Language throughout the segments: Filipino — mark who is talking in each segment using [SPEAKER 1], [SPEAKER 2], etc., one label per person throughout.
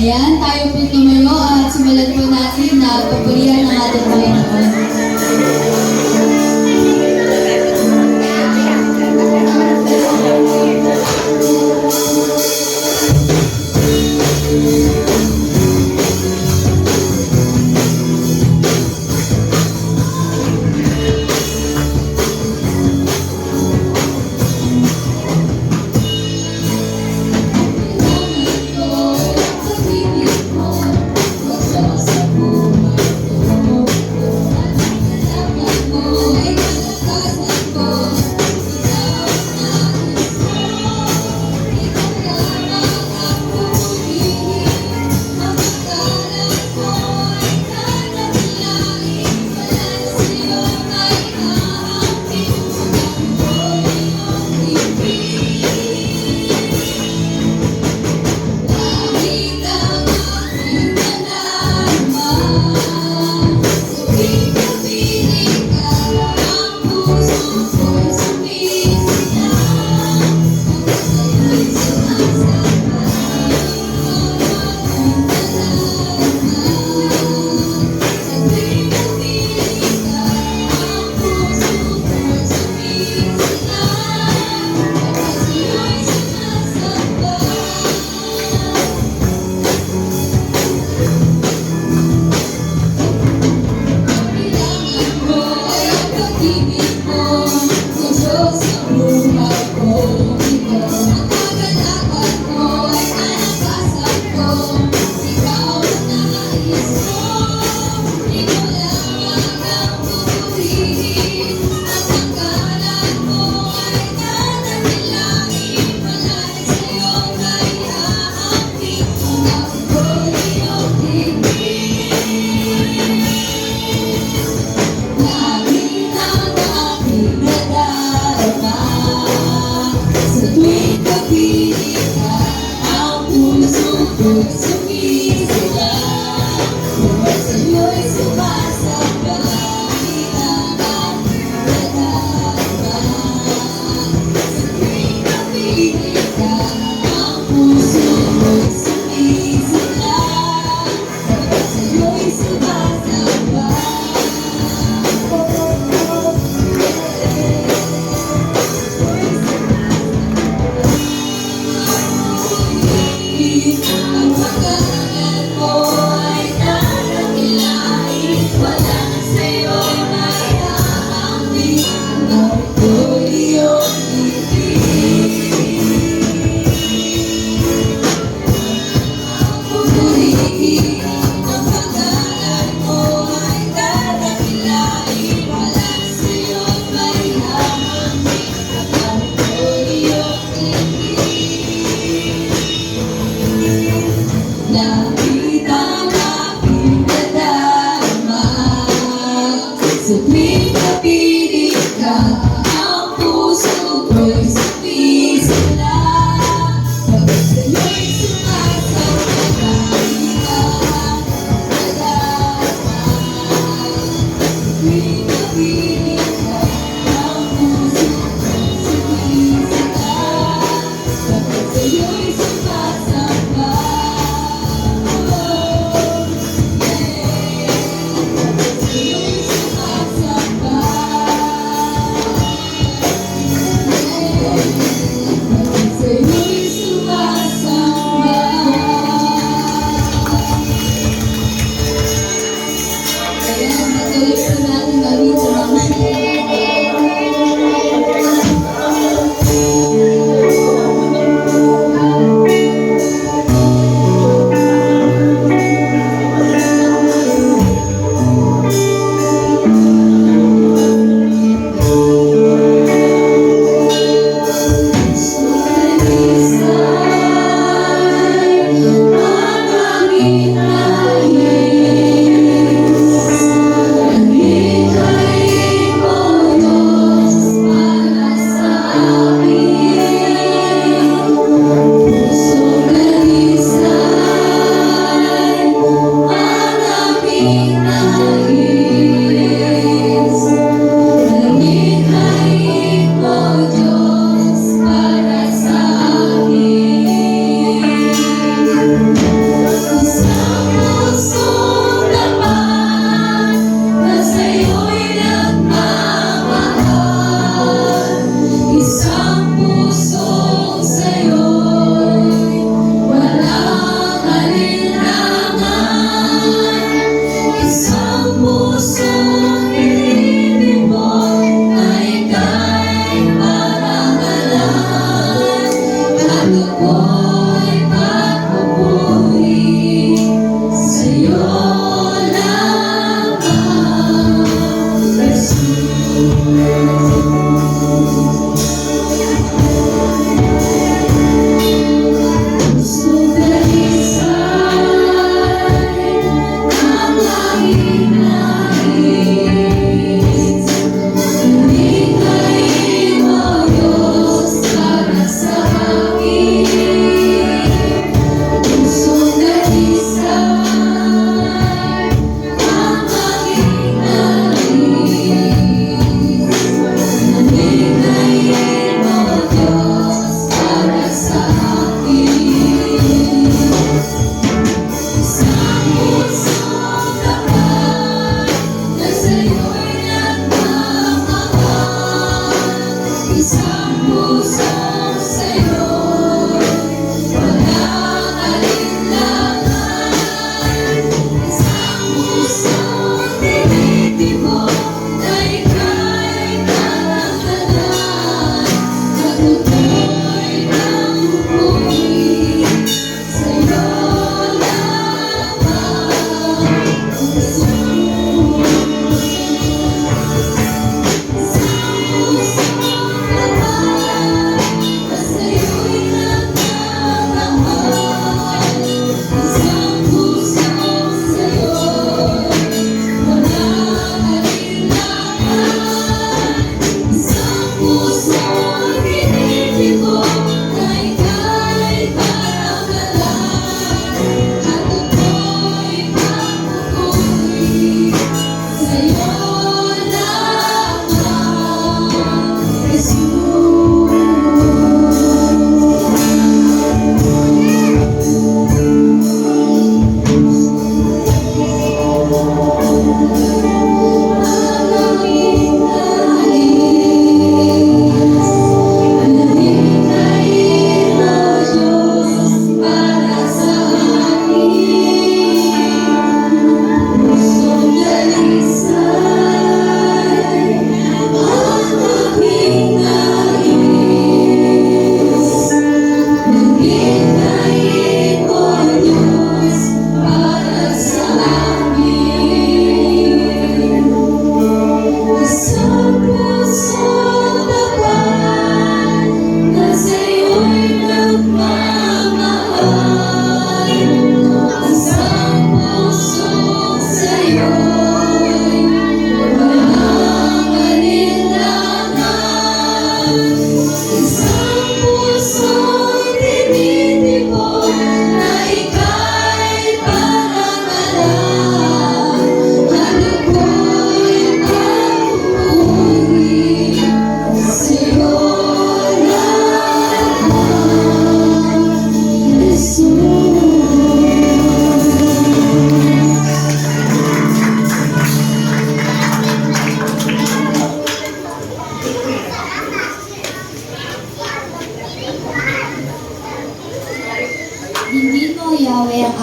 [SPEAKER 1] Ayan, tayo po tumayo at simulan po natin na papurihan ng ating Panginoon. sumisilang, buhay sa'yo'y sumasabay, at nagdadaan. Sa tuwing napilit ka, ang puso mo'y sumisilang, buhay sa'yo'y sumasabay. Ang pagkagal mo ay dadakilain, walang sa'yo'y may aaming, narito'y iyong ibig. Pupurihin ang pagkagal mo ay dadakilain, walang sa'yo'y may aaming, narito'y iyong ibig.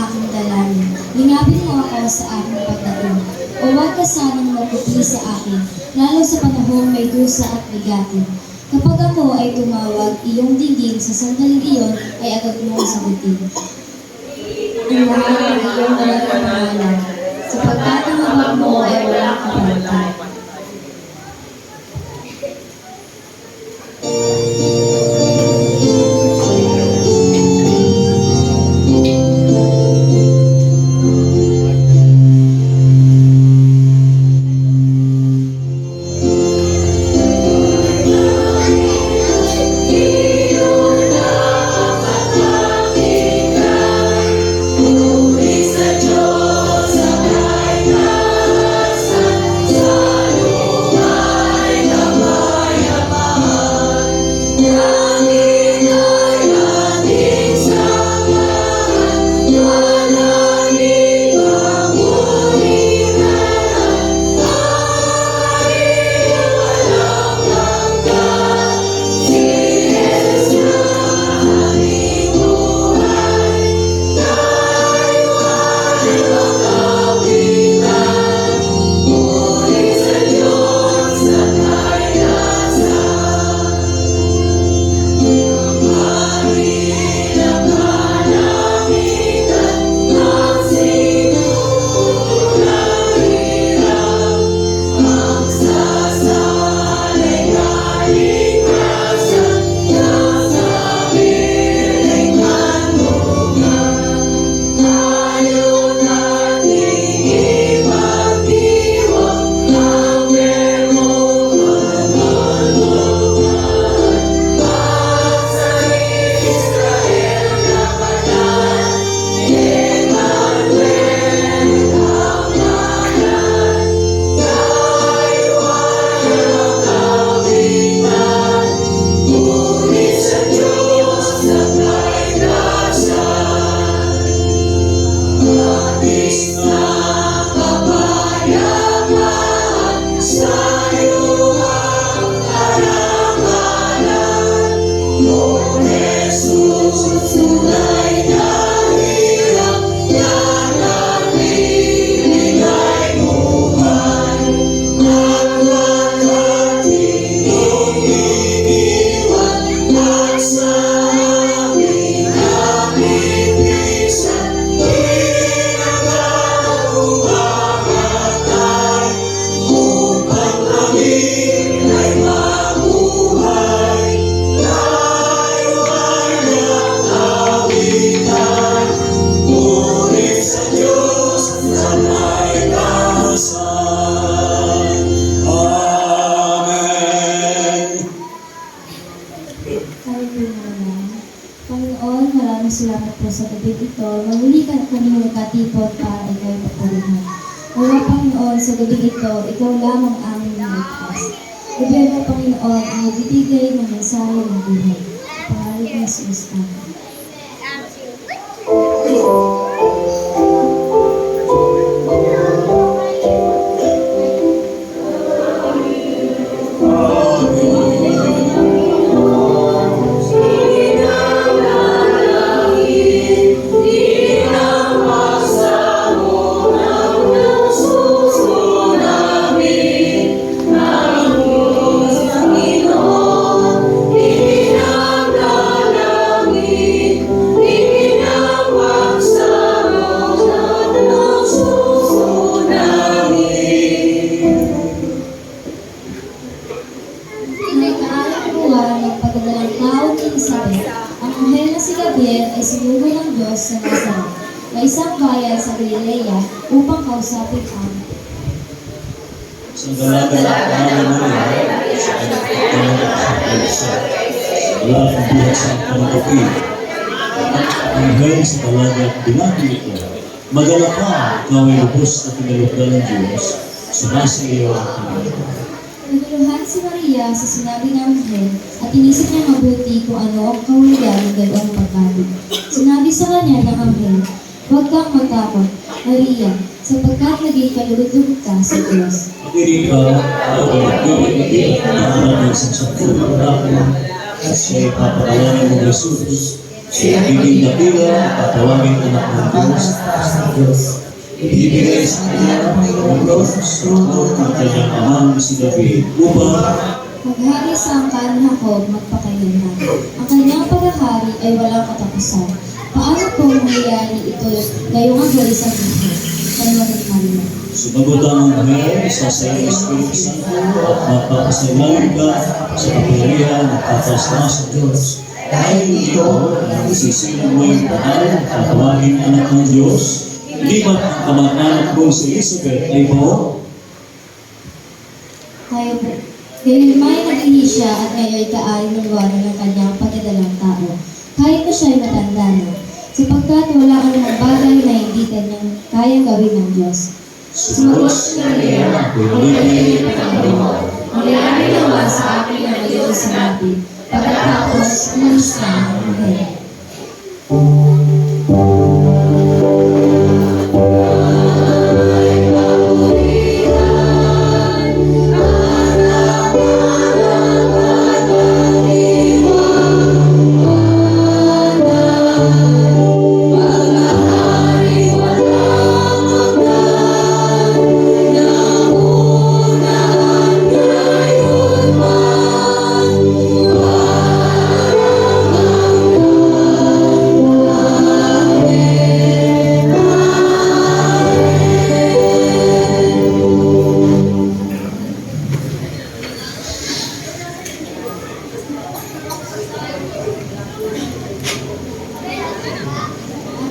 [SPEAKER 1] aking dalangin. Lingapin mo ako sa aking pagdating. O huwag ka sanang magpupi sa akin, lalo sa panahong may dusa at bigatin. Kapag ako ay tumawag, iyong dinggin sa sandaling iyon ay agad mong sagutin. Ang lahat ng iyong walang pangalan, sa pagtatamawag mo ay walang kapantay. Panginoon, maraming salamat po sa gabi ito. Mamuli ka kami nagkatipon para ikaw papurihan. Nawa Panginoon, sa gabi ito, ikaw lamang aming niligtas. Gabi mo Panginoon, ang nagbibigay ng mensahe ng buhay. Pangalan ng Jesus. Amen. Ang anghel na si Gabriel ay sinugo ng Diyos sa Nazaret, na isang bayan sa Galilea, upang kausapin ang
[SPEAKER 2] sa dalaga ng Maria, sa kanyang sa wala kang buhay sa panagapin. Ang anghel sa dalaga binati ito, magala ka, ikaw ay lubos na pinalugdan ng Diyos, sumasa iyo ang Panginoon.
[SPEAKER 1] Naguluhan si Maria sa sinabi ng anghel at inisip niya mabuti kung ano ang kahulugan ng ganoong pagkabi. Sinabi sa kanya ng anghel, huwag kang matakot, Maria, sapagkat naging kalulugod ka sa Diyos.
[SPEAKER 2] Pagkiri ka, ang nakarami sa sakto ng ako, at siya'y papakalanan mo Jesus. Siya magiging dakila at tatawagin anak ng Diyos. Ibibigay sa kanya ang Panginoon sa trono ng kanyang amang si David upang
[SPEAKER 1] Maghari sa angkan ng Jacob magpakailanman. Ang kanyang paghahari ay walang katapusan. Paano po mangyayari ito ngayong ang galis sa buhay? Kanwaring Maria.
[SPEAKER 2] sumagot ang Panginoon sa iyo Espiritu Santo at mapapasalamin ka sa kapangyarihan at katasma sa Diyos. Dahil ito ang isisilang mo yung banal at tatawagin anak ng Diyos. Hindi ba't ang kamag-anak mo si Elizabeth ay buo?
[SPEAKER 1] Ngayon may nag-ihi siya at ngayon kaari ng luwanan ng kanyang pagdadalang tao. Kahit na siya'y matanda na, sapagkat wala ang mga bagay na hindi kanyang kayang gawin ng Diyos. Sumagot si Maria, "Pagkainin ng Panginoon, mangyayari naman sa akin ang ngayon sa natin." Pagkatapos, umalis na ang mujer.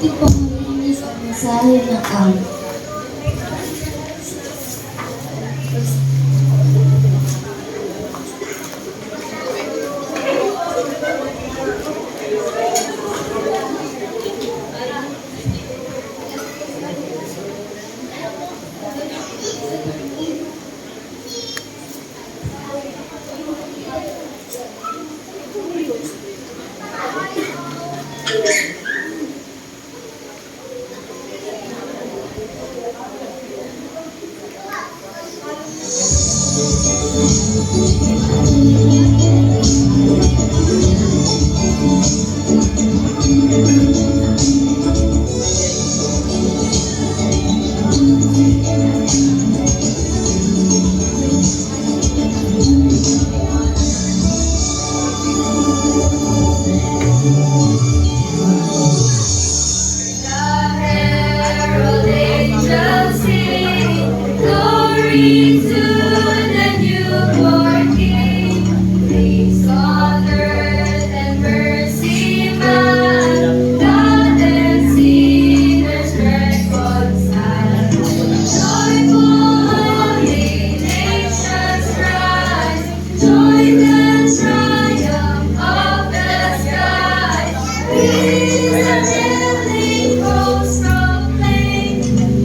[SPEAKER 1] Ating pamalinis ang mensahe ng araw.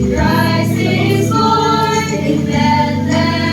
[SPEAKER 3] Christ is born in Bethlehem.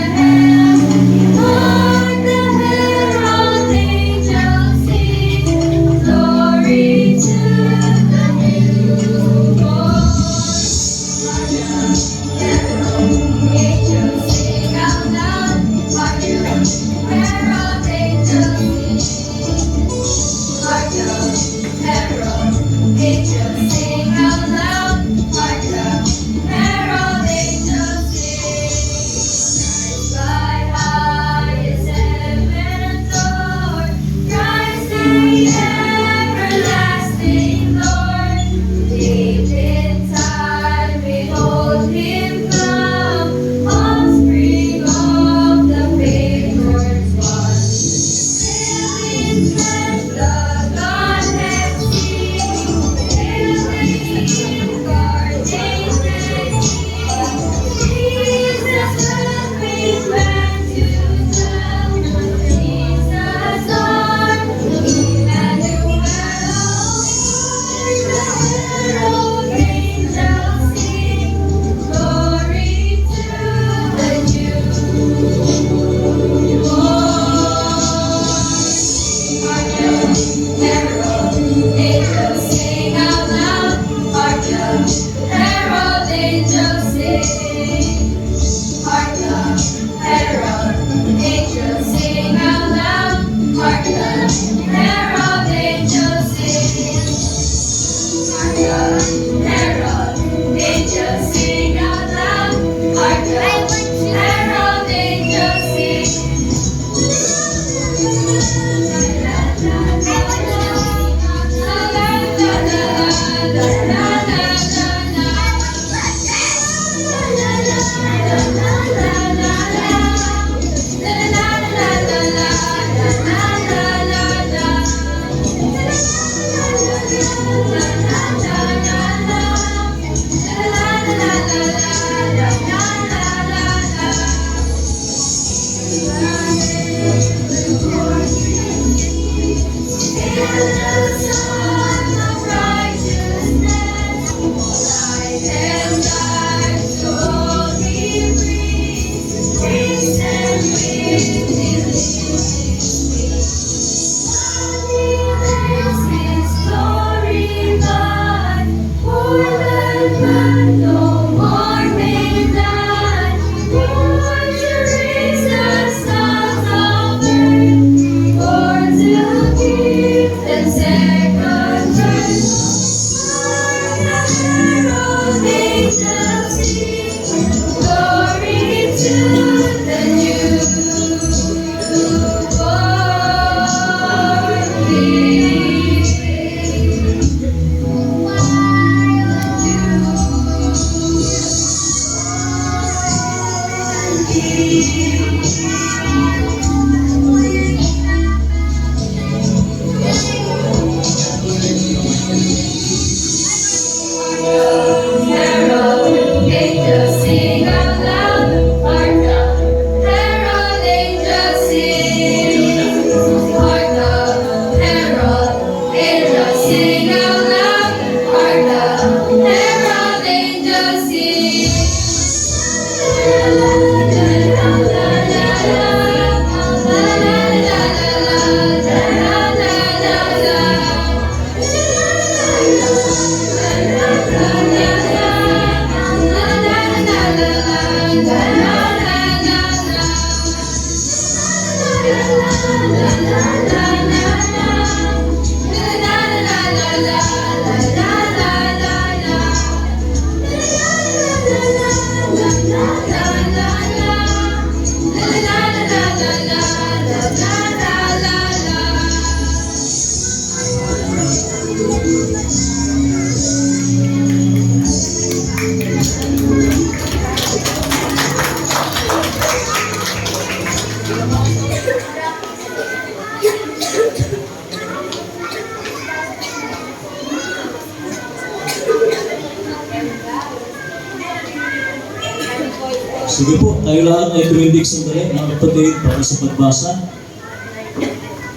[SPEAKER 2] Sige po, tayo lahat ay tumindig sandali, mga kapatid, para sa pagbasa.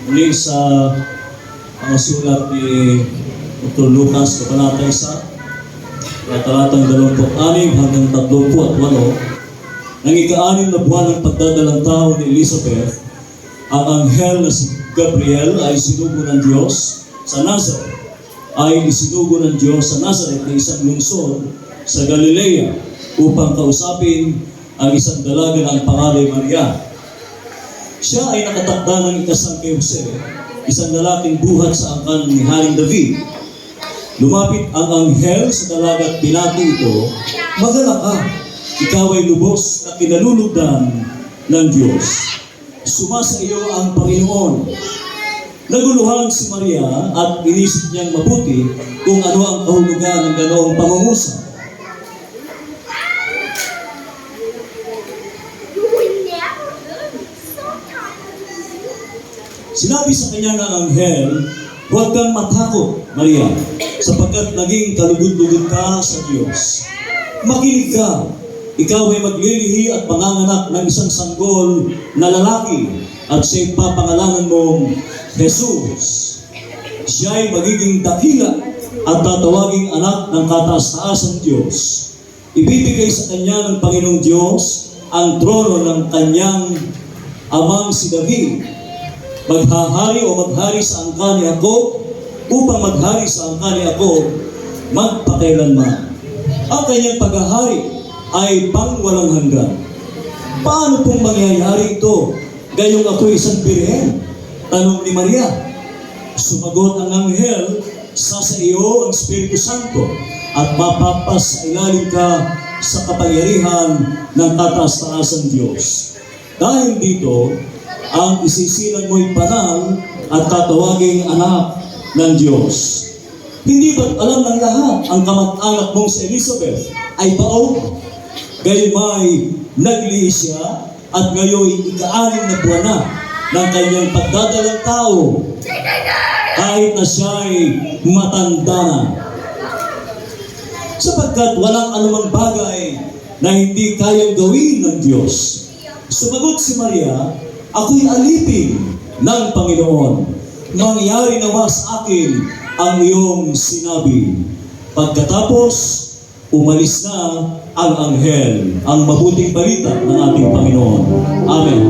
[SPEAKER 2] Muli sa ang sulat ni Dr. Lucas, Kabanata 1, talatang 26 hanggang 38, nang ika-6 na buwan ng pagdadalang tao ni Elizabeth, ang anghel na si Gabriel ay sinugo ng Diyos sa Nazareth. Ay isinugo ng Diyos sa Nazareth na isang lungsod sa Galilea upang kausapin ang isang dalaga na ang pangalan Maria. Siya ay nakatakda ng ikasal kay Jose, isang lalaking buhat sa angkan ni Haring David. Lumapit ang anghel sa dalaga at binati ito, "Magalak ka, ikaw ay lubos na kinalulugdan ng Diyos. Sumasa iyo ang Panginoon." Naguluhan si Maria at inisip niyang mabuti kung ano ang kahulugan ng ganoong pangungusap. Sinabi sa kanya ng anghel, "Huwag kang matakot, Maria, sapagkat naging kalugod-lugod ka sa Diyos. Makinig ka, ikaw ay maglilihi at panganganak ng isang sanggol na lalaki at siya'y papangalanan mong Jesus. Siya ay magiging dakila at tatawaging anak ng kataas-taasang Diyos. Ibibigay sa kanya ng Panginoong Diyos ang trono ng kanyang amang si David. Maghahari o maghari sa angkan ni Jacob upang maghari sa angkan ni Jacob magpakailanman. Ang kanyang paghahari ay pangwalang hanggan." Paano pong mangyayari ito? Gayong ako isang birhen? Tanong ni Maria. Sumagot ang anghel, sa iyo ang Espiritu Santo at mapapasailalim ka sa kapangyarihan ng kataas-taasang Diyos. Dahil dito, ang isisilang mo'y banal at tatawaging anak ng Diyos. Hindi ba't alam ng lahat ang kamag-anak mong si Elizabeth ay baog? Gayumay naglihi siya at ngayon ika-6 na buwan na ng kanyang pagdadalang tao kahit na siya'y matanda na. Sapagkat walang anumang bagay na hindi kayang gawin ng Diyos. Sumagot si Maria, "Ako'y alipin ng Panginoon. Mangyari nawa sa akin ang iyong sinabi." Pagkatapos, umalis na ang anghel, ang mabuting balita ng ating Panginoon. Amen.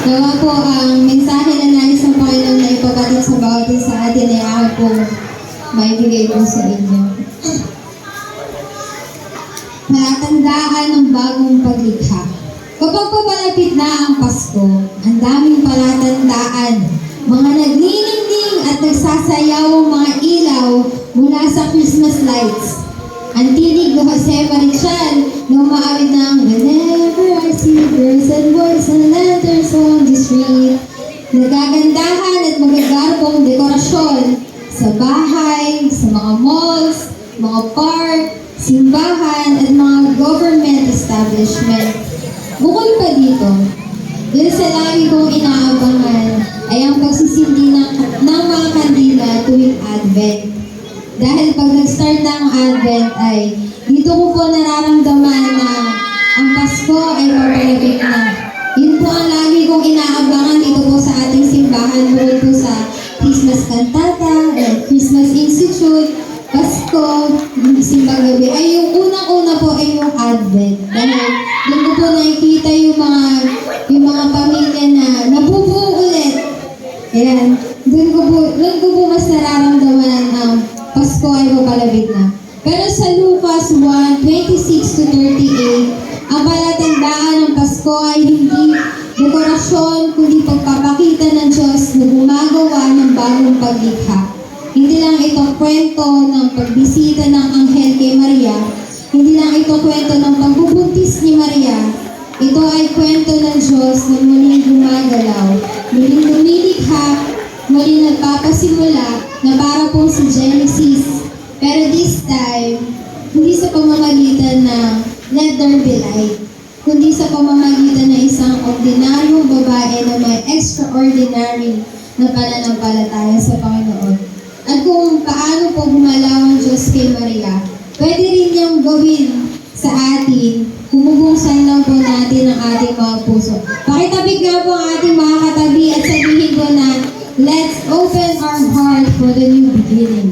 [SPEAKER 3] Nawa po ang mensahe na nais ng Panginoon na ipabatid sa bawat isa sa atin ay ako po maibigay po sa inyo. Palatandaan ng bagong paglikha. Kapag papalapit na ang Pasko, ang daming palatandaan, mga nagniningning at nagsasayaw ang mga ilaw mula sa Christmas lights. Ang tinig ni Jose Marichal na umaawit ng "Whenever I see girls and boys and lanterns on the street." Nagagandahan at magagarbong dekorasyon sa bahay, sa mga malls, mga park, simbahan at mga government establishment. Bukod pa dito, dahil sa lagi kong inaabangan ay ang pagsisindi ng mga kandila tuwing Advent. Dahil pag nag-start na ang Advent ay dito ko po nararamdaman na ang Pasko ay papalapit na. Yun po ang lagi kong inaabangan dito po sa ating simbahan, bukod po sa Christmas Cantata, Christmas Institute, Pasko, Simbang Gabi. Ay yung unang-una po ay yung Advent. Dahil doon ko po nakikita yung mga pamilya na nabubuo ulit. Ayan. Doon ko po mas nararamdaman ang Pasko ay papalapit na. Pero sa Lucas 1:26-38, ang palatandaan ng Pasko ay hindi paglikha. Hindi lang ito kwento ng pagbisita ng anghel kay Maria. Hindi lang ito kwento ng pagbubuntis ni Maria. Ito ay kwento ng Diyos na muling gumagalaw, muling lumilikha, muling nagpapasimula na para po sa Genesis. Pero this time, hindi sa pamamagitan ng let there be light, kundi sa pamamagitan ng isang ordinaryong babae na may extraordinary na pananampalataya sa Panginoon. At kung paano po gumalaw ang Diyos kay Maria, pwede rin niyang gawin sa atin, humubungsan lang po natin ang ating mga puso. Pakitabig nga po ang ating mga katabi at sabihin ko na, let's open our heart for the new beginning.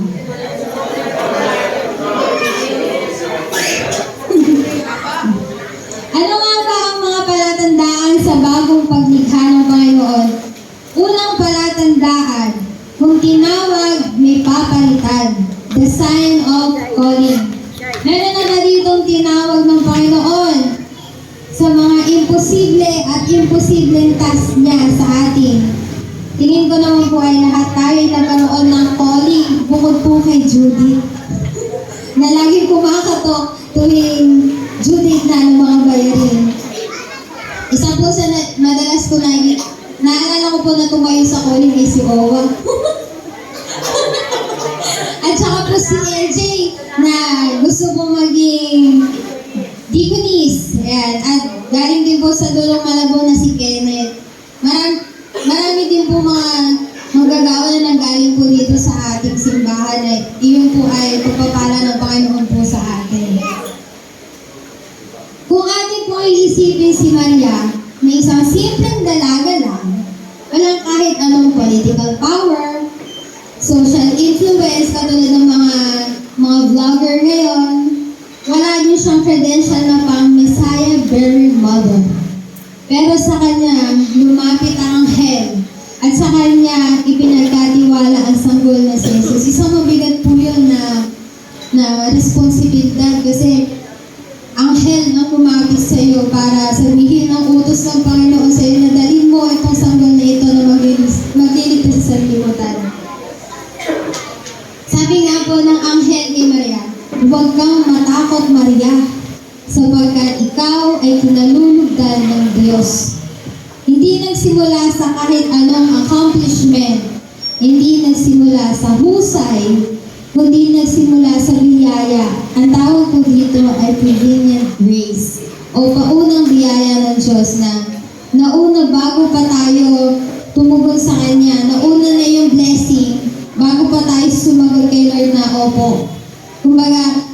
[SPEAKER 3] Ano nga ba ang mga palatandaan sa bagong paglikha ng Panginoon? Unang palatandaan, kung tinawag, may papalitan. The sign of calling. Meron na ditong tinawag ng Panginoon sa mga imposible at imposibleng task niya sa atin. Tingin ko naman po ay lahat tayo nagkaroon ng calling bukod po kay Judith na lagi kumakatok tuwing Judith na ng mga bayarin. Isa po sa madalas ko naalala ko po na tumayo sa calling ay si Owa. At saka po si LJ na gusto po maging deaconess. Ayan. At galing din po sa Dulong Malabo na si Kenneth. Marami din po mga manggagawa na nanggaling po dito sa ating simbahan. Iyon po ay pagpapala ng Panginoon po sa atin. Kung atin po iisipin si Maria na isang simpleng dalaga lang, walang kahit anong political power, social influence, katulad ng mga vlogger ngayon, wala din siyang credential na pang Messiah-bearing mother. Pero sa kanya, lumapit ang anghel at sa kanya ipinagkatiwala ang sanggol na si Jesus. Isang mabigat po yun na responsibilidad kasi anghel na lumapit sa iyo para sabihin ang utos ng Panginoon sa iyo na dalhin mo itong sanggol na ito na magliligtas sa sanlibutan. Sabi nga po ng anghel ni Maria, huwag kang matakot, Maria, sapagkat ikaw ay kinalulugdan ng Diyos. Hindi nagsimula sa kahit anong accomplishment, hindi nagsimula sa husay, kundi nagsimula sa biyaya. Ang tawag po dito ay prevenient grace o paunang biyaya ng Diyos na nauna bago pa tayo tumugon sa Kanya, nauna na yung blessing bago pa tayo sumagot kay Lord na opo. Kumbaga,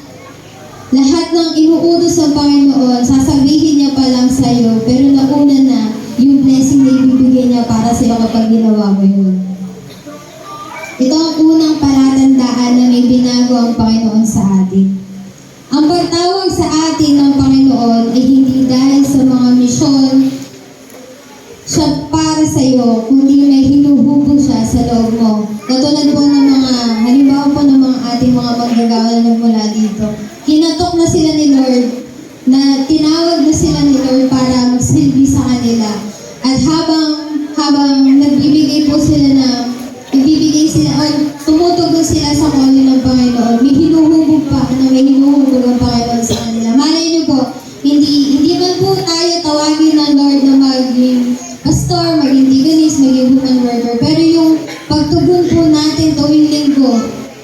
[SPEAKER 3] lahat ng inuutos ng Panginoon, sasabihin niya pa lang sa iyo, pero nauna na yung blessing na ibibigay niya para sa iyo kapag ginawa mo yun. Ito ang unang palatandaan na may binago ang Panginoon sa atin. Ang pagtawag sa atin ng Panginoon ay hindi dahil sa mga misyon siya para sa iyo, kundi may hinuhubog siya sa loob mo. Katulad po ng halimbawa po ng mga ating mga manggagawa na mula dito. Kinatok na sila ni Lord, na tinawag na sila ni Lord para magsilbi sa kanila. At habang nagbibigay sila, tumutugon sila sa calling ng Panginoon, may hinuhubog ang Panginoon sa kanila. Malay niyo po, hindi man po tayo tawagin ng Lord na maging pastor, maging deaconess, maging woman worker, pero yung pagtugon po natin tuwing linggo,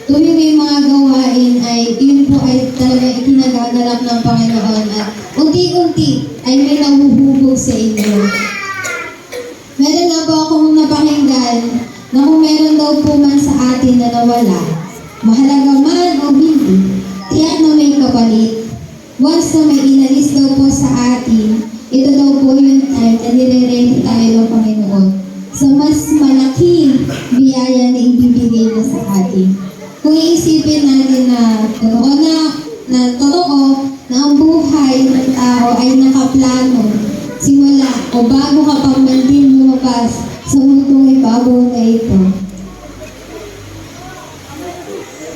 [SPEAKER 3] tuwing may mga gawain ay yun po ay talaga ikinagagalak ng Panginoon at unti-unti ay may nahuhubog sa inyo. Meron nga po akong napakinggan na kung meron daw po man sa atin na nawala, mahalaga man o hindi, tiyak na may kapalit. Once na may inalis daw po sa atin, ito daw po yung time na nire-ready tayo ng Panginoon sa mas malaking biyaya na ibibigay na sa atin. Kung iisipin natin na totoo na ang buhay ng tao ay nakaplano simula o bago ka pang mandin lumabas sa mundong ibabaw na ito.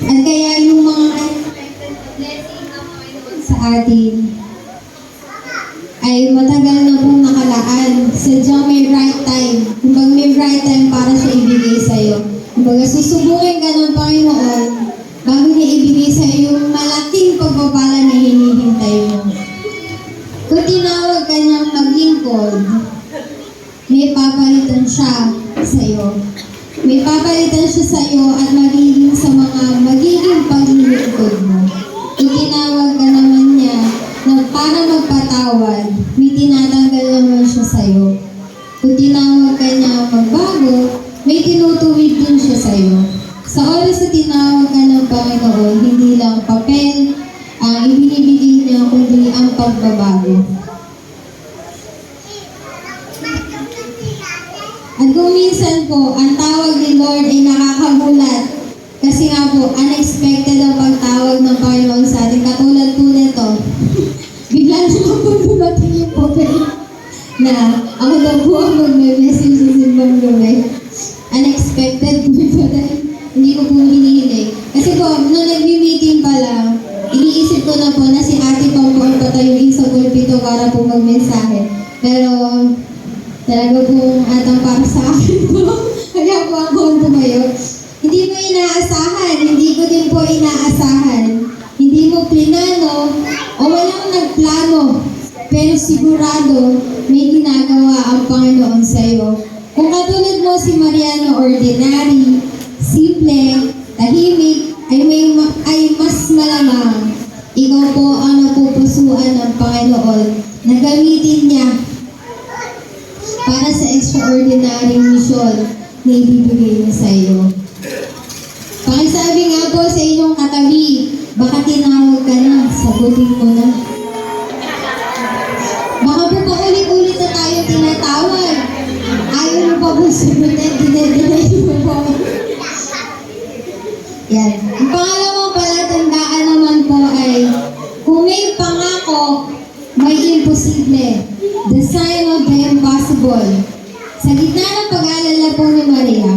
[SPEAKER 3] At kaya yung mga unexpected blessing ng Panginoon sa atin ay matagal na pong nakalaan. Sadyang may right time. Kung may right time para siya ibigay sa'yo. Kung Kumbaga, susubukin ka ng Panginoon bago niya ibigay sa iyo yung malaking pagpapala na hinihintay mo. Kung tinawag ka niyang maglingkod, may papalitan siya sa iyo. May papalitan siya sa iyo at magiging sa mga magiging paglilingkod mo. Kung tinawag ka naman niya na para magpatawad, may tinatanggal naman siya sa iyo. Kung tinawag ka niya magbago, may tinutuwid din siya sa iyo. Sa oras na tinawag ka ng Panginoon, hindi lang papel ang ibinibigay niya, kundi ang pagbabago. At kung minsan po, ang tawag ni Lord ay nakakagulat. Kasi nga po, unexpected ang pagtawag ng Panginoon sa atin. Katulad po nito, bigla naman po dumating yung papel na ako daw po ang magme-message sa simbang gabi. Unexpected po ito dahil hindi ko po hinihiling. Kasi po, nung nag-meeting pa lang, iniisip ko na po na si ate pa po ang patayuin sa pulpito para po magmensahe. Pero, talaga pong atang para sa akin po. Kaya po ako tumayo. Hindi mo inaasahan, hindi ko din po inaasahan. Hindi mo plinano o walang nagplano. Pero sigurado may ginagawa ang Panginoon sa iyo. Kung katulad mo si Mariano, ordinary, simple, tahimik, ay mas malamang ikaw po ang napupusuan ng Panginoon na gamitin niya para sa extraordinary mission na ibibigay niya sa iyo. Pakisabi nga po sa inyong katabi, baka tinawag ka na, sagutin mo na. Baka po paulit-ulit na tayo tinatawag. Ayaw mo pa po sagutin, dinay mo po. Yan. Ang pangalawang palatandaan naman po ay, kung may pangako, may imposible. The sign of the impossible. Sa gitna ng pag-aalala po ni Maria,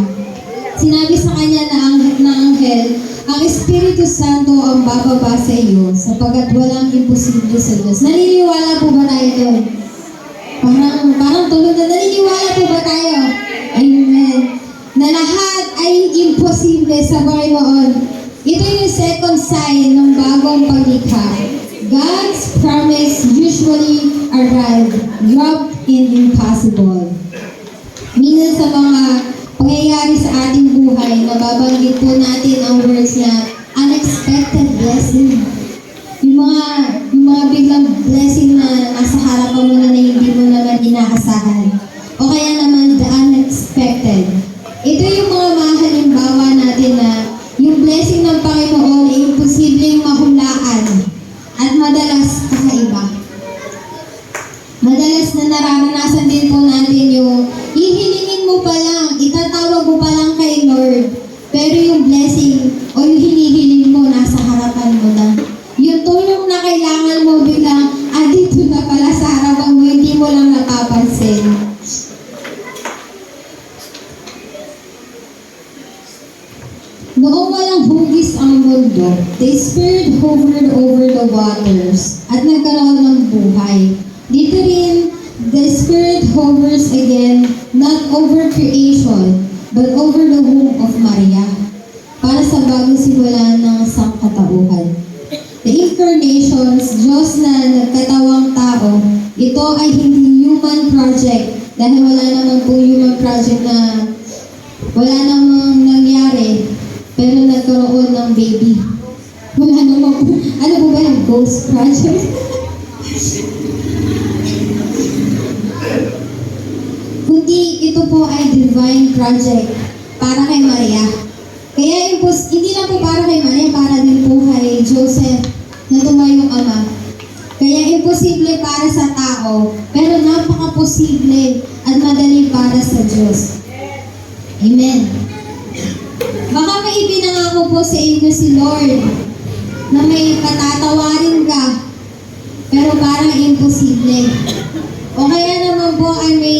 [SPEAKER 3] sinabi sa kanya na anghel, ang Espiritu Santo ang bababa sa iyo sapagkat walang imposible sa Diyos. Naniniwala po ba tayo doon? Parang tulog na naniniwala po ba tayo? Amen. Na lahat ay imposible sa Panginoon. Ito yung second sign ng bagong paglikha. God's promise usually arrive wrapped in impossible. Minsan sa mga pangyayari sa ating buhay, nababanggit po natin ang words na unexpected blessing. Yung mga biglang blessing na nasa harapan mo na hindi mo naman inaasahan. O kaya naman the unexpected. Ito yung mga halimbawa natin na yung blessing ng Panginoon ay imposibleng mahulaan at madalas kakaiba. Madalas na nararanasan din po natin yung hihilingin mo pa lang, itatawag mo pa lang kay Lord, pero yung blessing o yung hinihiling mo nasa harapan mo na. Yung tulong na kailangan mo biglang, dito na pala sa harapan mo, hindi mo lang napapansin. Noong walang hugis ang mundo, the Spirit hovered over the waters at nagkaroon ng buhay. Dito rin, the Spirit hovers again, not over creation, but over the womb of Maria, para sa bagong simula ng sangkatauhan. The incarnations, Diyos na nagkatawang tao, ito ay hindi human project, dahil wala naman po human project na wala namang nangyari, pero nagkaroon ng baby. Wala naman po. Ano po ba yung ghost project? Kundi ito po ay divine project para kay Maria. Kaya hindi lang po para kay Maria, para din po kay Joseph na tumayong ama. Kaya imposible para sa tao, pero napaka-posible at madali para sa Diyos. Amen. Baka may ipinangako po sa inyo si Lord na may patatawarin ka, pero parang imposible. O kaya naman po ay may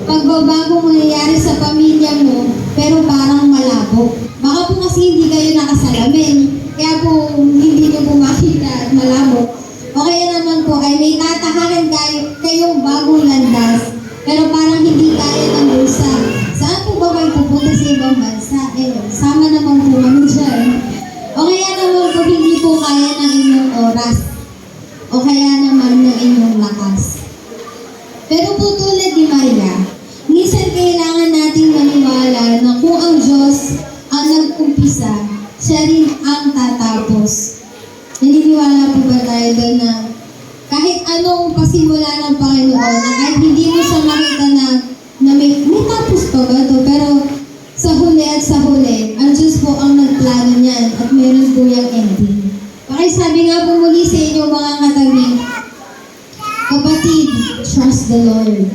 [SPEAKER 3] pagbabago mangyayari sa pamilya mo, pero parang malabo. Baka po kasi hindi kayo nakasalamin, kaya po hindi nyo po makita at malabo. O kaya naman po ay may tatahakin kayong bagong landas, pero parang hindi kaya ng bulsa. Saan po ba po kayo pupunta sa ibang bansa, sama naman po kami dyan. O kaya naman po hindi po kaya ng inyong oras. O kaya naman ng inyong lakas. Pero po tulad ni Maria, minsan kailangan nating maniwala na kung ang Diyos ang nag-umpisa, siya rin ang tatapos. Naniniwala po ba tayo doon na kahit anong pasimula ng Panginoon, na kahit hindi mo siya makita na may tapos pa ba ito, pero sa huli, ang Diyos po ang nagplano niyan at meron po yung ending. Sabi nga po muli sa inyo mga katabi, kapatid, trust the Lord.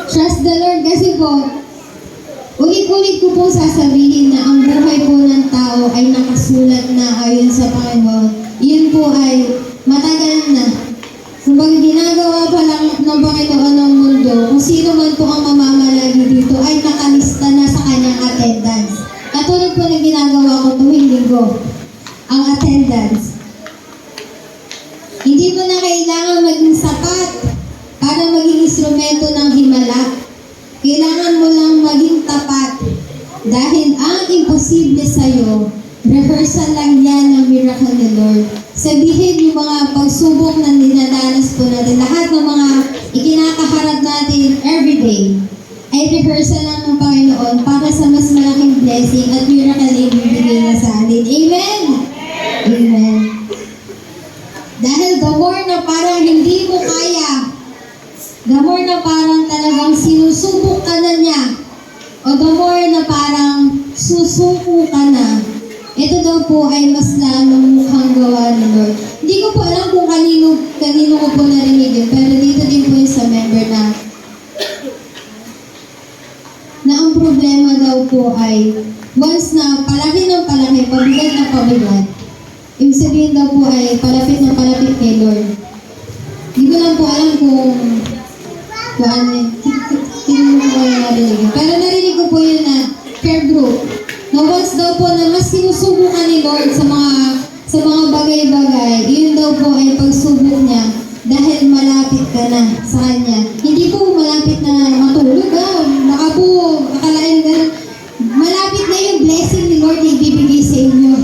[SPEAKER 3] Trust the Lord kasi po, ulit-ulit ko pong sasabihin na ang buhay po ng tao ay nakasulat na ayon sa Panginoon. Yun po ay matagal na. Kumbaga ginagawa pa lang ng Panginoon ng mundo, kung sino man po ang mamamalagi dito ay nakalista na sa kanyang attendance. Katulad po na ginagawa ko tuwing linggo, ang attendance. Hindi mo na kailangan maging sapat para maging instrumento ng himala. Kailangan mo lang maging tapat dahil ang imposible sa'yo, rehearsal lang yan ng miracle ni Lord. Sabihin yung mga pagsubok na dinadanas po natin, lahat ng mga ikinakaharap natin everyday, ay rehearsal lang ng Panginoon para sa mas malaking blessing at miracle na ibibigay na sa atin. Amen? Amen. Dahil the more na parang hindi mo kaya, the more na parang talagang sinusubok ka na niya, o the more na parang susuko ka na, ito daw po ay mas lalong mukhang gawa ni Lord. Hindi ko po alam kung kanino ko po narinig yun, pero dito din po yung sa member na ang problema daw po ay once na palaki ng palaki, pabigat na pabigat, ibig sabihin daw po ay palapit na palapit kay Lord. Hindi ko lang po alam kung ano yun. Tingnan ko yung narinig yun. Pero narinig ko po yun na care group. Na once daw po na mas sinusubukan ni Lord sa mga bagay-bagay, yun daw po ay pagsubok niya dahil malapit ka na sa Kanya. Hindi po malapit na matulog baka po akalain ganun. Malapit na yung blessing ni Lord na ibibigay sa inyo.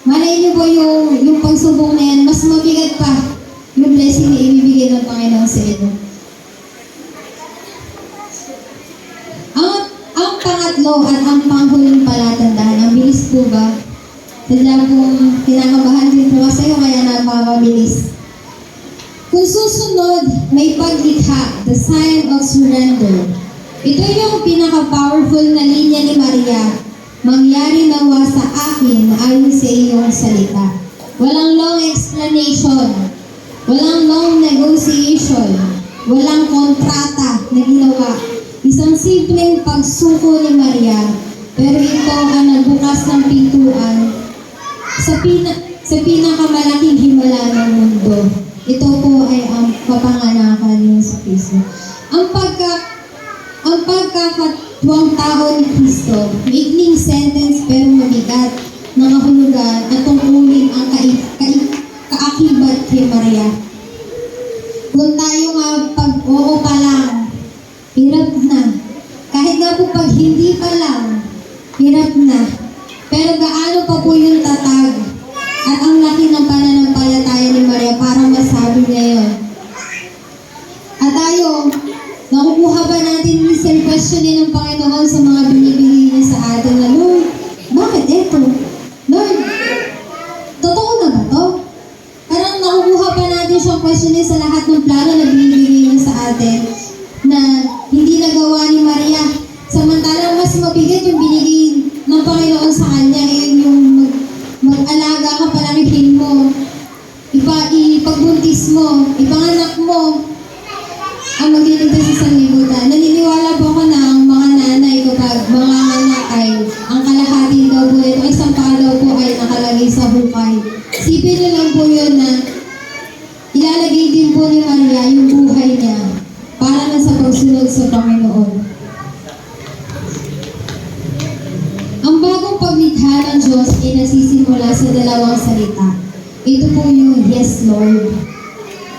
[SPEAKER 3] Malay niyo po yung pagsubok na yan, mas mabigat pa yung blessing na ibibigay ng Panginoon sa inyo. Ang pangatlo at ang panghuling palatandaan, ang bilis po ba? Sadya pong kinakabahan din po kayo kaya napakabilis. Kung susunod, may paglikha, the sign of surrender. Ito yung pinaka-powerful na linya ni Maria. Mangyari nawa sa akin ayon sa iyong salita. Walang long explanation, walang long negotiation, walang kontrata na ginawa. Isang simpleng pagsuko ni Maria, pero ito ang nagbukas ng pintuan sa pinakamalaking himala ng mundo. Ito po ay ang kapanganakan ni Kristo. Ang pagkakatwang tao ni Kristo, maikling sentence pero mabigat na kahulugan at tungkulin ang kaakibat kay Maria. Kung tayo nga pag-oo pa lang, hirap na. Kahit nga po pag hindi pa lang, hirap na. Pero gaano pa po yung tatag at ang laki ng pananampalataya ni Maria para masabi niya yun. At tayo, nakukuha ba natin minsan questionin ng Panginoon sa mga binibigay niya sa atin na, Lord, bakit ito? Lord, totoo na ba to? Parang nakukuha pa natin siyang questionin sa lahat ng plano na binibigay niya sa atin na hindi nagawa ni Maria. Samantalang mas mabigat yung binigay ng Panginoon sa kanya, yung mag-alaga ka, palakihin mo, ipagbuntis mo, ipanganak mo, ang magliligtas sa sanlibutan. Naniniwala po ako na ang mga nanay kapag mga anak ay ang kalahati daw po ito, isang paa daw po ay nakalagay sa hukay. Sipin nyo lang po yun na ilalagay din po ni Maria yung buhay niya para na sa pagsunod sa Panginoon. Ang bagong paglikha ng Diyos ay nasisimula sa dalawang salita. Ito po yung yes, Lord.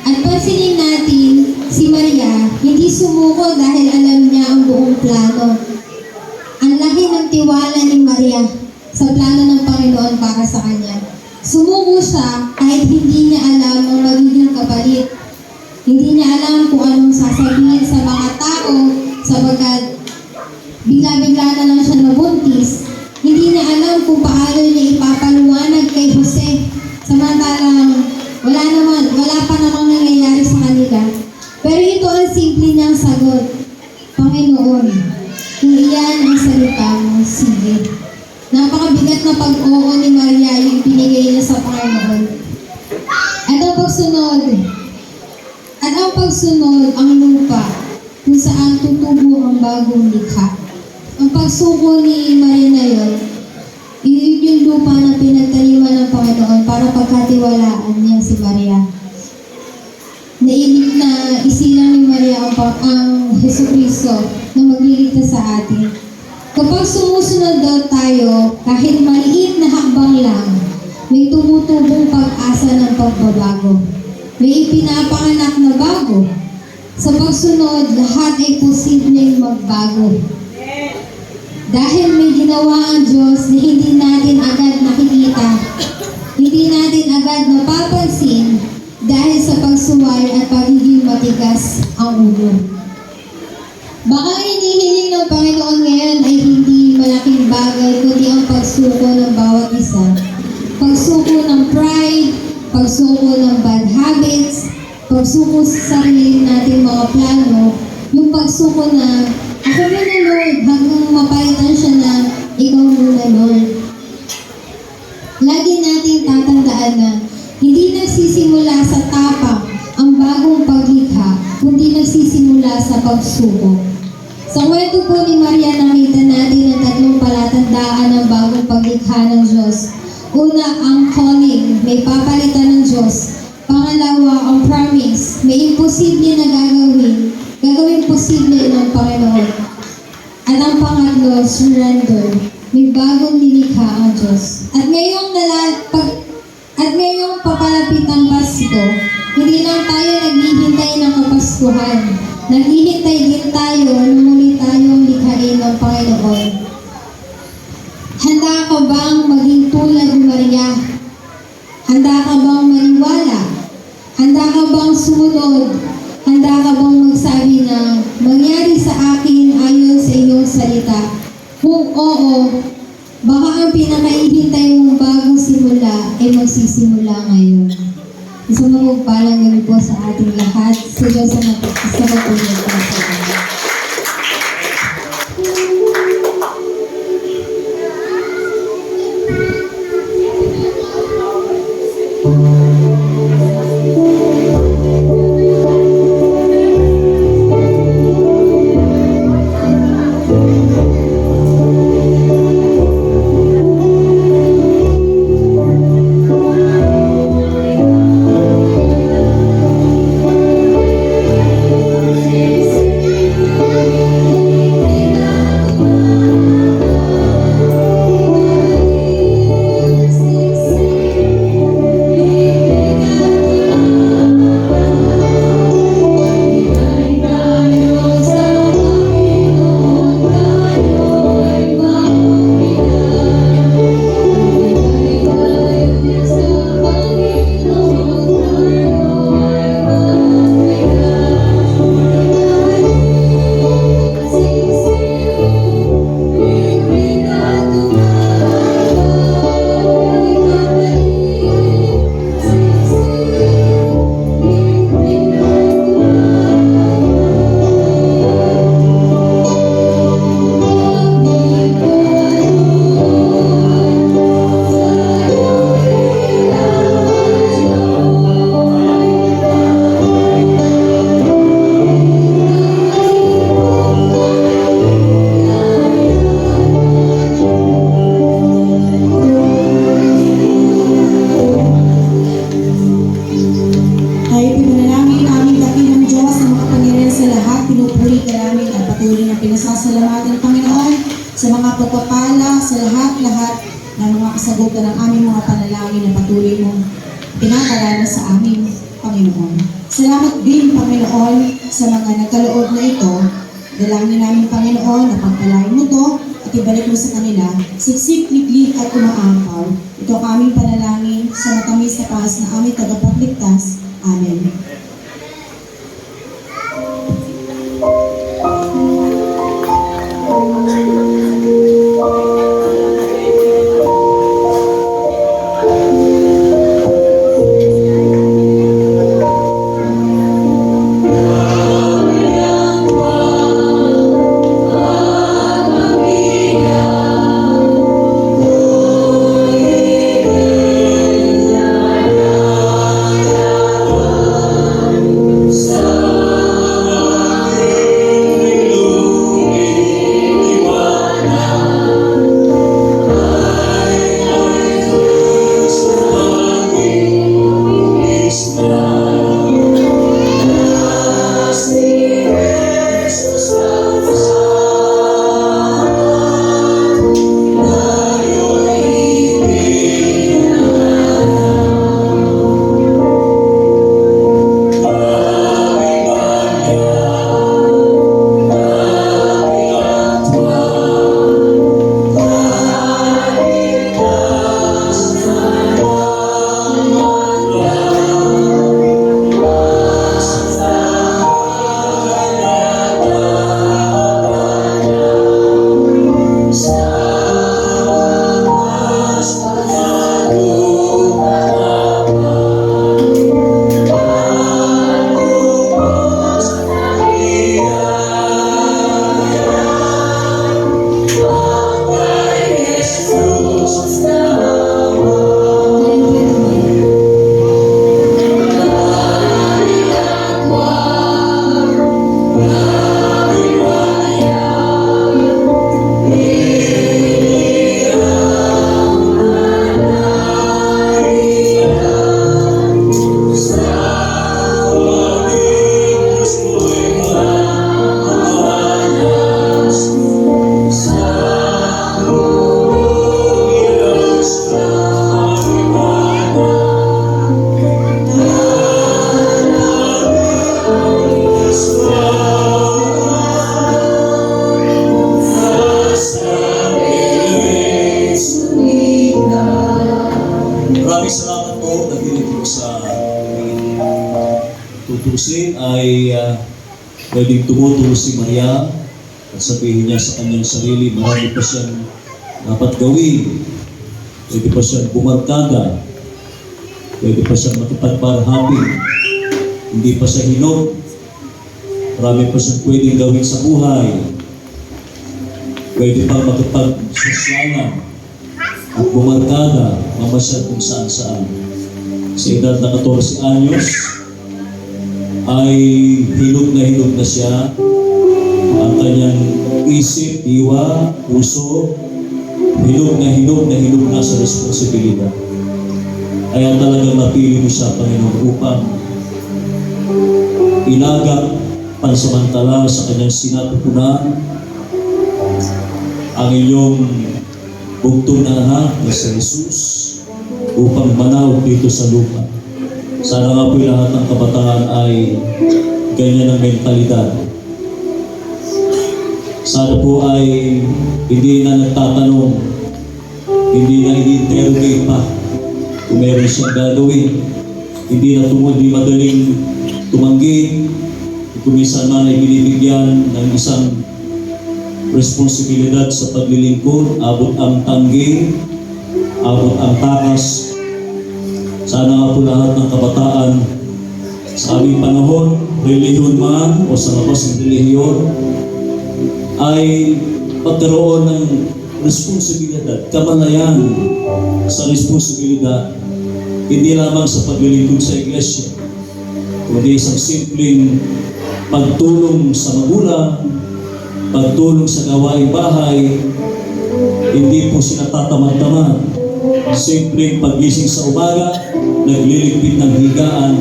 [SPEAKER 3] At pansinin natin, si Si Maria, hindi sumuko dahil alam niya ang buong plano. Ang laki ng tiwala ni Maria sa plano ng Panginoon para sa kanya. Sumuko siya kahit hindi niya alam ang magiging kapalit. Hindi niya alam kung anong sasabihin sa mga tao sapagkat bigla-bigla na lang siya nabuntis. Hindi niya alam kung paano niya ipapaliwanag kay Jose. Samantalang wala pa namang nangyayari sa kanila. Pero ito ang simple niyang sagot. Panginoon, kung iyan ang salita mo, sige. Napakabigat na pag-oo ni Maria yung binigay niya sa Panginoon. At ang pagsunod ang lupa kung saan tutubo ang bagong likha. Ang pagsuko ni Maria na yun yung lupa na pinagtaniman ng Panginoon para pagkatiwalaan niya si Maria. Nainip na isilang ni Maria ang Jesucristo na magliligtas sa atin. Kapag sumusunod daw tayo, kahit maliit na hakbang lang, may tumutubong pag-asa ng pagbabago. May ipinapanganak na bago. Sa pagsunod, lahat ay posibleng magbago. Dahil may ginawa ang Diyos na hindi natin agad nakikita, hindi natin agad napapansin dahil sa pagsuway at pagiging matigas ang ulo. Baka ang hinihiling ng Panginoon ngayon ay hindi malaking bagay kundi ang pagsuko ng bawat isa. Pagsuko ng pride, pagsuko ng bad habits, pagsuko sa sarili nating mga plano, yung pagsuko na ako muna Lord hanggang mapalitan siya na ikaw muna Lord. Lagi nating tatandaan na hindi nagsisimula sa tapang ang bagong paglikha, kundi nagsisimula sa pagsuko. Sa kwento po ni Maria, nakita natin ang tatlong palatandaan ng bagong paglikha ng Diyos. Una, ang calling, may papalitan ng Diyos. Pangalawa, ang promise, may imposible na gagawin posible ng Panginoon. At ang pangatlo, surrender, may bagong nilikha ang Diyos. At ngayong papalapit ang Pasko, hindi lang tayo naghihintay ng Kapaskuhan. Naghihintay din tayo na muli tayong likhain ng Panginoon. Handa ka bang maging tulad ni Maria? Handa ka bang maniwala? Handa ka bang sumunod? Handa ka bang magsabi na mangyari sa akin ayon sa iyong salita? Kung oo, baka ang pinakaihintay mong bagong simula ay magsisimula ngayon. Isang magpalang gabi po sa ating lahat. Sa Diyos ang magpapulog po sa atin.
[SPEAKER 4] Pinasasalamatan ng Panginoon sa mga pagpapala, sa lahat-lahat ng mga kasagutan ng aming mga panalangin na patuloy mong pinakarana sa amin. Panginoon. Salamat din, Panginoon, sa mga nagkaloob na ito. Dalangin namin, Panginoon, na pagpalain mo to at ibalik mo sa kanila, siksik, liglig at umaangkaw. Ito ang aming panalangin sa matamis na taas na aming tagapagligtas. Amen.
[SPEAKER 2] Maraming salamat po. Nagilig po sa tutusin ay pwedeng tumutulong si Maria at sabihin niya sa kanyang sarili, marami pa siyang dapat gawin. Pwede pa siyang bumarkada. Pwede pa siyang makipagbarhapi. Hindi pa siya hinog. Marami pa siyang pwedeng gawin sa buhay. Pwede pa makipag-sosyalan at bumarkada, mamasyal kung saan-saan. Sa edad na 14 anyos, ay hinog na siya. Ang kanyang isip, diwa, puso, hinog na sa responsibilidad. Kaya talagang napili mo siya, Panginoon, upang ilagak pansamantala sa kanyang sinatutunan ang inyong bugtong na lahat na si Jesus upang manaw dito sa lupa. Sana nga po lahat ng kabataan ay ganyan ang mentalidad. Sana po ay hindi na nagtatanong, hindi na i-interrogate pa kung meron siyang gagawin. Hindi na di madaling tumanggi, kung minsan man ay binibigyan ng isang responsibilidad sa paglilingkod, abot ang tanggi, abot ang takas. Sana nga po lahat ng kabataan sa aming panahon, relihiyon man o sa labas ng relihiyon, ay pagkaroon ng responsibilidad, kamalayan sa responsibilidad, hindi lamang sa paglilingkod sa iglesia, kundi isang simpleng pagtulong sa magulang, pagtulong sa gawaing bahay, hindi po sinatatamad-tamad. Simpleng pagising sa umaga, nagliligpit ng higaan,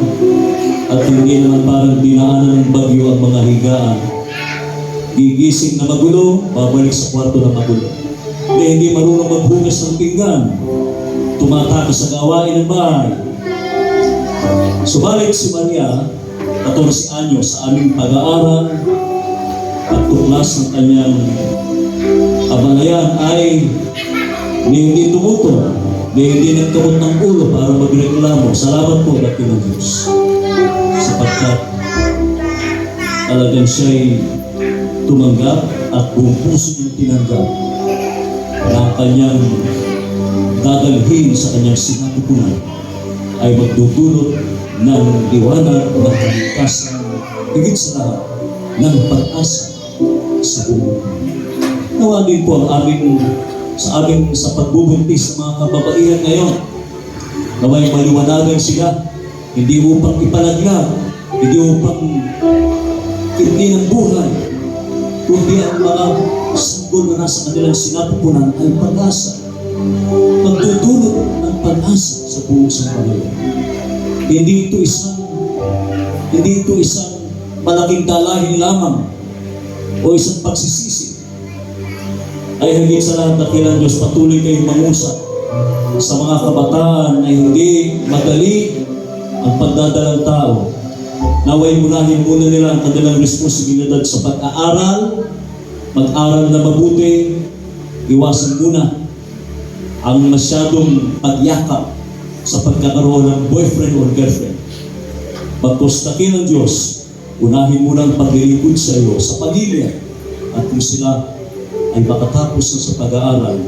[SPEAKER 2] at hindi naman parang dinaanan ng bagyo ang mga higaan. Gigising na magulo, babalik sa kwarto na magulo. Hindi marunong maghugas ng pinggan, tumatake sa gawain ng bahay. Subalit si Maria, 14 anyos sa aming pag-aaral at tuklas ng kanyang kabanayan ay hindi tumutol, hindi nagkamot ng ulo para magreklamo. Salamat po, Dakilang Diyos, sapagkat talagang siya'y tumanggap at buong puso niyang tinanggap na ang kanyang dadalhin sa kanyang sinapupunan ay magdudulot ng liwanag ng kaligtasan, higit sa lahat ng pag-asa sa buong. Nawa din po ang sa pagbubuntis ng mga kababaihan ngayon. Naway maliwanagan sila, hindi upang ipalaglag, hindi upang hindi ng buhay, kundi ang mga sanggol na nasa kanilang sinapupunan ay pag-asa. Magdudulot ng pag-asa sa buong sambahayan. Hindi ito isang malaking dalahin lamang o isang pagsisisi. Ay higit sa lahat, Dakilang Diyos, patuloy kayong mangusap sa mga kabataan na hindi madali ang pagdadalang tao. Naway munahin muna nila ang kanilang responsibilidad sa pag-aaral, mag-aral na mabuti, iwasan muna ang masyadong pagyakap sa pagkakaroon ng boyfriend or girlfriend. Bagkus Dakilang Diyos, unahin muna ang paglilingkod sa iyo, sa pamilya, at kung sila ay makatapos na sa pag-aaral,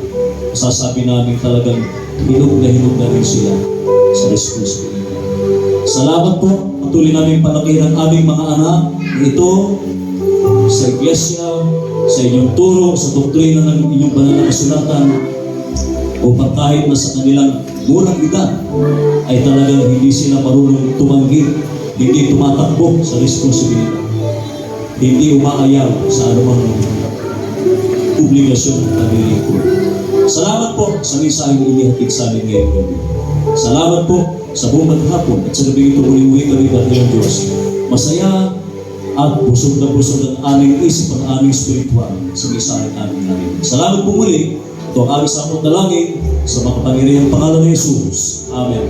[SPEAKER 2] masasabi namin talagang hinog na rin sila sa responsibilidad. Salamat po. Patuloy namin palakihin ang aming mga anak na ito sa iglesia, sa inyong turo, sa doktrina ng inyong banal na kasulatan, upang kahit na sa kanilang murang edad ay talagang hindi sila marunong tumanggi, hindi tumatakbo sa responsibilidad, hindi umaayaw sa anumang obligasyon ng paglilingkod. Salamat po sa mensaheng inihatid sa amin ngayong gabi. Salamat po sa buong maghapon at sa gabi ito muli kami, Dakilang Diyos. Masaya at busog na busog ang aming isip, ang aming spiritual sa mensaheng aming namin. Salamat po muli. Ito ang aming sakot na langit sa makapangyarihang pangalan ni Jesus. Amen.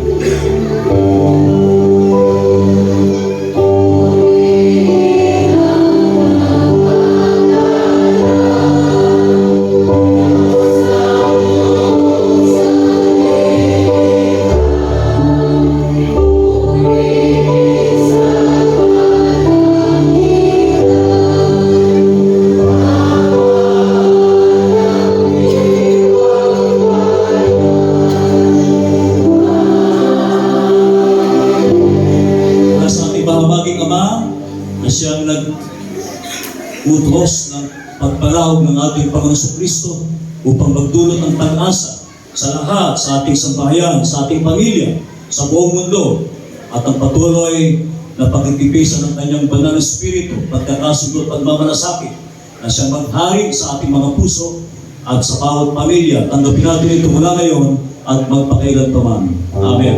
[SPEAKER 2] Utos ng pagpalawag ng ating Panginoon Kristo upang magdulot ng pag-asa sa lahat, sa ating sambahayan, sa ating pamilya, sa buong mundo, at ang patuloy na pagtitipisan ng kanyang banal na espiritu, pagkakasundo at pagmamalasakit na siyang maghari sa ating mga puso at sa bawat pamilya. Tanggapin natin ito mula ngayon at magpakailan pa man. Amen.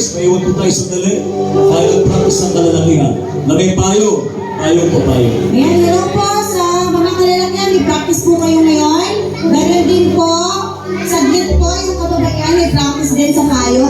[SPEAKER 2] May iwan po tayo sandali. Tayo practice ng kalalakihan. Na may payo. Tayo po tayo.
[SPEAKER 4] Ayan, hello po sa mga kalalakihan. I-practice po kayo ngayon. Meron din po, saglit po yung kababaihan. I-practice din sa payo.